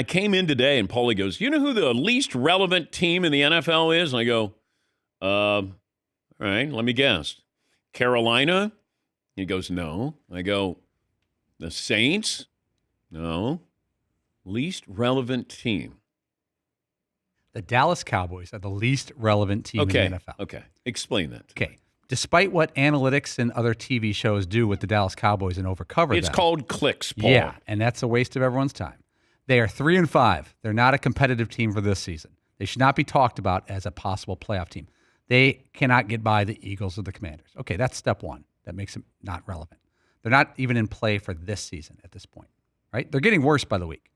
I came in today and Paulie goes, you know who the least relevant team in the NFL is? And I go, all right, let me guess. Carolina? He goes, no. I go, the Saints? No. Least relevant team. The Dallas Cowboys are the least relevant team in the NFL. Okay. Explain that. Okay. Despite what analytics and other TV shows do with the Dallas Cowboys and overcover them. It's called clicks, Paul. Yeah, and that's a waste of everyone's time. They are 3-5. They're not a competitive team for this season. They should not be talked about as a possible playoff team. They cannot get by the Eagles or the Commanders. Okay, that's step one. That makes them not relevant. They're not even in play for this season at this point, right? They're getting worse by the week,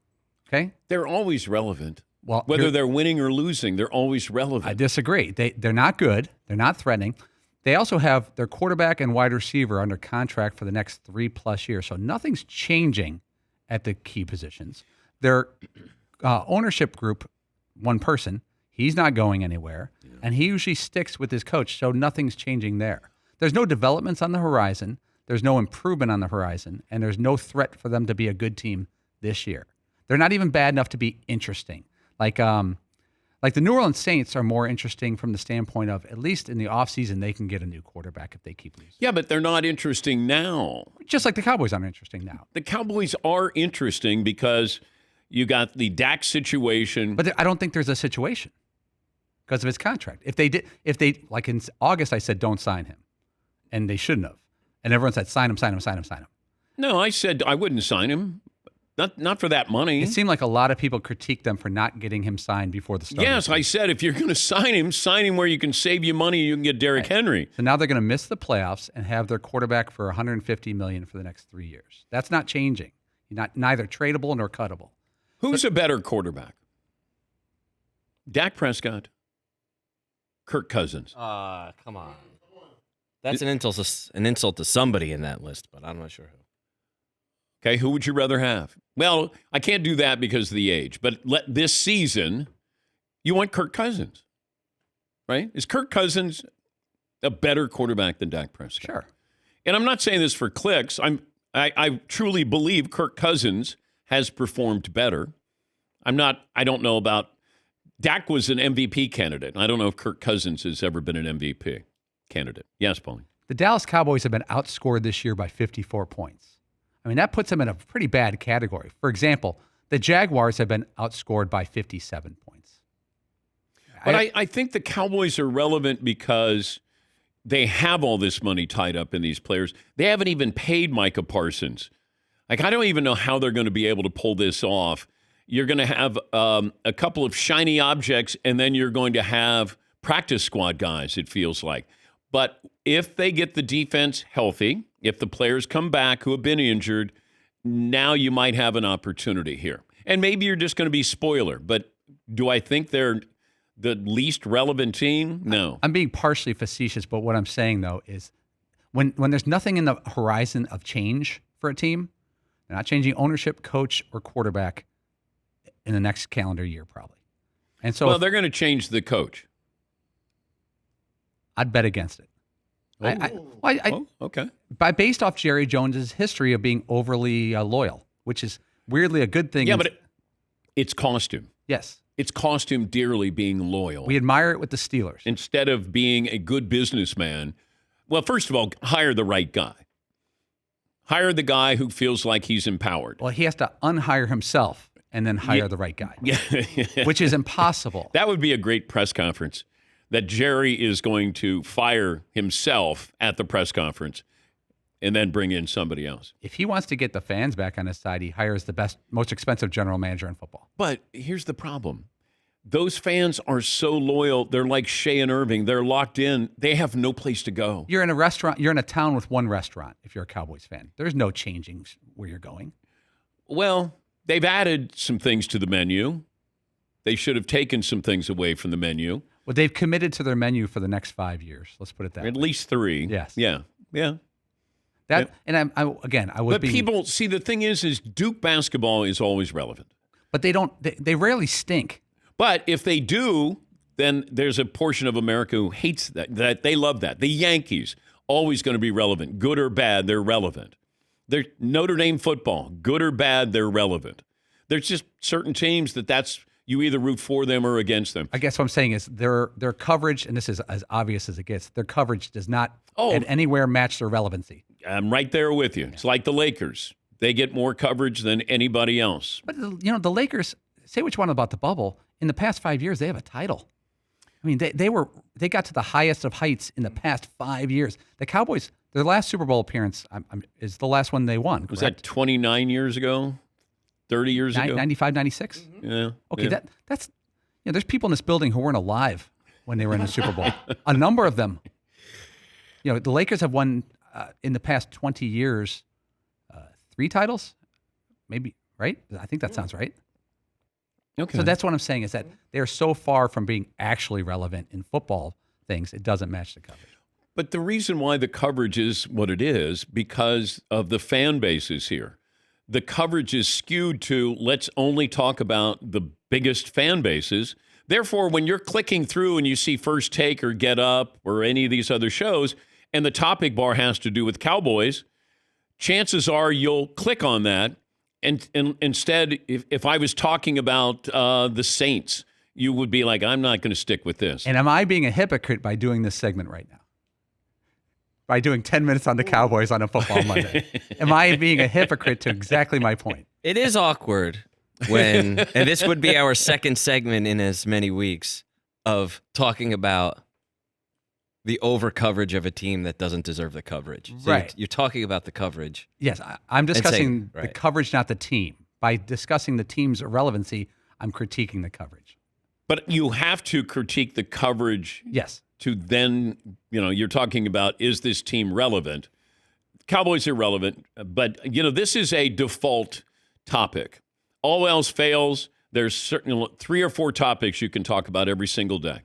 okay? They're always relevant. Well, whether they're winning or losing, they're always relevant. I disagree. They're not good. They're not threatening. They also have their quarterback and wide receiver under contract for the next 3+ years. So nothing's changing at the key positions. Their ownership group, one person, he's not going anywhere. Yeah. And he usually sticks with his coach. So nothing's changing there. There's no developments on the horizon. There's no improvement on the horizon. And there's no threat for them to be a good team this year. They're not even bad enough to be interesting. Like the New Orleans Saints are more interesting from the standpoint of, at least in the offseason, they can get a new quarterback if they keep losing. Yeah, but they're not interesting now. Just like the Cowboys aren't interesting now. The Cowboys are interesting because you got the Dak situation. But I don't think there's a situation because of his contract. If they like in August, I said, don't sign him. And they shouldn't have. And everyone said, sign him. No, I said I wouldn't sign him. Not for that money. It seemed like a lot of people critiqued them for not getting him signed before the start. Yes, I said if you're going to sign him where you can save you money. You can get Derrick Henry. So now they're going to miss the playoffs and have their quarterback for $150 million for the next 3 years. That's not changing. Neither tradable nor cuttable. Who's a better quarterback? Dak Prescott, Kirk Cousins. Come on. That's an insult to somebody in that list, but I'm not sure who. Okay, who would you rather have? Well, I can't do that because of the age, but this season, you want Kirk Cousins, right? Is Kirk Cousins a better quarterback than Dak Prescott? Sure. And I'm not saying this for clicks. I truly believe Kirk Cousins has performed better. I don't know about Dak was an MVP candidate. I don't know if Kirk Cousins has ever been an MVP candidate. Yes, Pauline. The Dallas Cowboys have been outscored this year by 54 points. I mean, that puts them in a pretty bad category. For example, the Jaguars have been outscored by 57 points. But I think the Cowboys are relevant because they have all this money tied up in these players. They haven't even paid Micah Parsons. I don't even know how they're going to be able to pull this off. You're going to have a couple of shiny objects, and then you're going to have practice squad guys, it feels like. But if they get the defense healthy, if the players come back who have been injured, now you might have an opportunity here. And maybe you're just going to be spoiler, but do I think they're the least relevant team? No. I'm being partially facetious, but what I'm saying, though, is when there's nothing in the horizon of change for a team, they're not changing ownership, coach, or quarterback in the next calendar year, probably. And so, they're going to change the coach. I'd bet against it. Okay. Based off Jerry Jones's history of being overly loyal, which is weirdly a good thing. Yeah, but it's cost him. Yes. It's cost him dearly being loyal. We admire it with the Steelers. Instead of being a good businessman, well, first of all, hire the right guy. Hire the guy who feels like he's empowered. Well, he has to unhire himself and then hire the right guy, which is impossible. That would be a great press conference, that Jerry is going to fire himself at the press conference and then bring in somebody else. If he wants to get the fans back on his side, he hires the best, most expensive general manager in football. But here's the problem. Those fans are so loyal. They're like Shea and Irving. They're locked in. They have no place to go. You're in a restaurant. You're in a town with one restaurant if you're a Cowboys fan. There's no changing where you're going. Well, they've added some things to the menu. They should have taken some things away from the menu. Well, they've committed to their menu for the next 5 years. Let's put it that way. At least 3. Yes. Yeah. And I was But people, see, the thing is Duke basketball is always relevant. But they rarely stink. But if they do, then there's a portion of America who hates that they love that. The Yankees, always going to be relevant. Good or bad, they're relevant. They're Notre Dame football, good or bad, they're relevant. There's just certain teams that's you either root for them or against them. I guess what I'm saying is their coverage, and this is as obvious as it gets, their coverage does not anywhere match their relevancy. I'm right there with you. It's like the Lakers. They get more coverage than anybody else. But, the Lakers, say what you want about the bubble, in the past 5 years, they have a title. I mean, they got to the highest of heights in the past 5 years. The Cowboys, their last Super Bowl appearance is the last one they won. Was correct? that 29 years ago? 30 years ago? 95, 96? Mm-hmm. Yeah. Okay, yeah. that's there's people in this building who weren't alive when they were in the Super Bowl. A number of them. The Lakers have won in the past 20 years 3 titles, maybe, right? I think that sounds right. Okay. So that's what I'm saying is that they're so far from being actually relevant in football things, it doesn't match the coverage. But the reason why the coverage is what it is because of the fan bases here. The coverage is skewed to let's only talk about the biggest fan bases. Therefore, when you're clicking through and you see First Take or Get Up or any of these other shows, and the topic bar has to do with Cowboys, chances are you'll click on that. And instead, if I was talking about the Saints, you would be like, I'm not going to stick with this. And am I being a hypocrite by doing this segment right now? By doing 10 minutes on the Cowboys on a football Monday? Am I being a hypocrite to exactly my point? It is awkward when, and this would be our second segment in as many weeks, of talking about the over coverage of a team that doesn't deserve the coverage. So right. You're talking about the coverage. Yes, I'm discussing right. the coverage, not the team. By discussing the team's irrelevancy, I'm critiquing the coverage. But you have to critique the coverage. Yes. To then, you're talking about, is this team relevant? Cowboys are relevant, but, this is a default topic. All else fails, there's certainly 3 or 4 topics you can talk about every single day.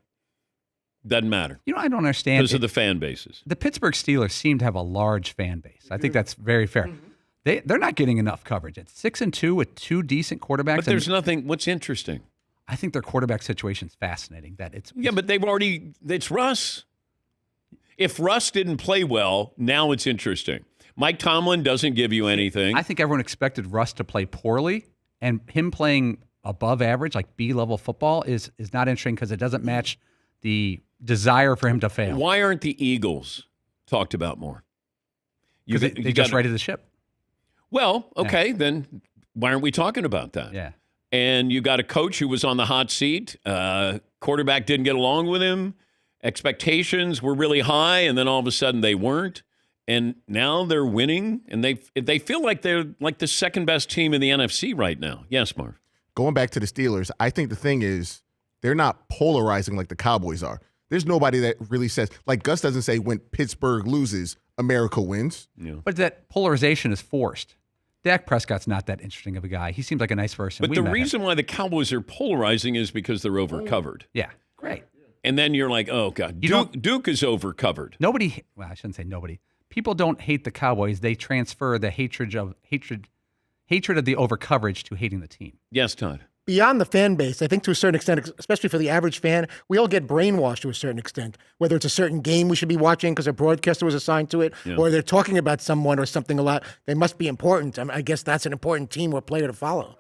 Doesn't matter. I don't understand. Because of the fan bases. The Pittsburgh Steelers seem to have a large fan base. I think that's very fair. They're not getting enough coverage. It's 6-2 with 2 decent quarterbacks. But there's nothing. What's interesting? I think their quarterback situation is fascinating. But it's Russ. If Russ didn't play well, now it's interesting. Mike Tomlin doesn't give you anything. I think everyone expected Russ to play poorly, and him playing above average, like B-level football, is not interesting because it doesn't match the desire for him to fail. Why aren't the Eagles talked about more? Because they just righted the ship. Well, okay, then why aren't we talking about that? Yeah. And you got a coach who was on the hot seat. Quarterback didn't get along with him. Expectations were really high, and then all of a sudden they weren't. And now they're winning, and they feel like they're like the second best team in the NFC right now. Yes, Marv. Going back to the Steelers, I think the thing is they're not polarizing like the Cowboys are. There's nobody that really says, like Gus doesn't say when Pittsburgh loses, America wins. Yeah. But that polarization is forced. Dak Prescott's not that interesting of a guy. He seems like a nice person. But the reason why the Cowboys are polarizing is because they're overcovered. Yeah, great. And then you're like, oh, God, Duke is overcovered. I shouldn't say nobody. People don't hate the Cowboys. They transfer the hatred of the overcoverage to hating the team. Yes, Todd. Beyond the fan base, I think to a certain extent, especially for the average fan, we all get brainwashed to a certain extent. Whether it's a certain game we should be watching because a broadcaster was assigned to it, or they're talking about someone or something a lot, they must be important. I guess that's an important team or player to follow.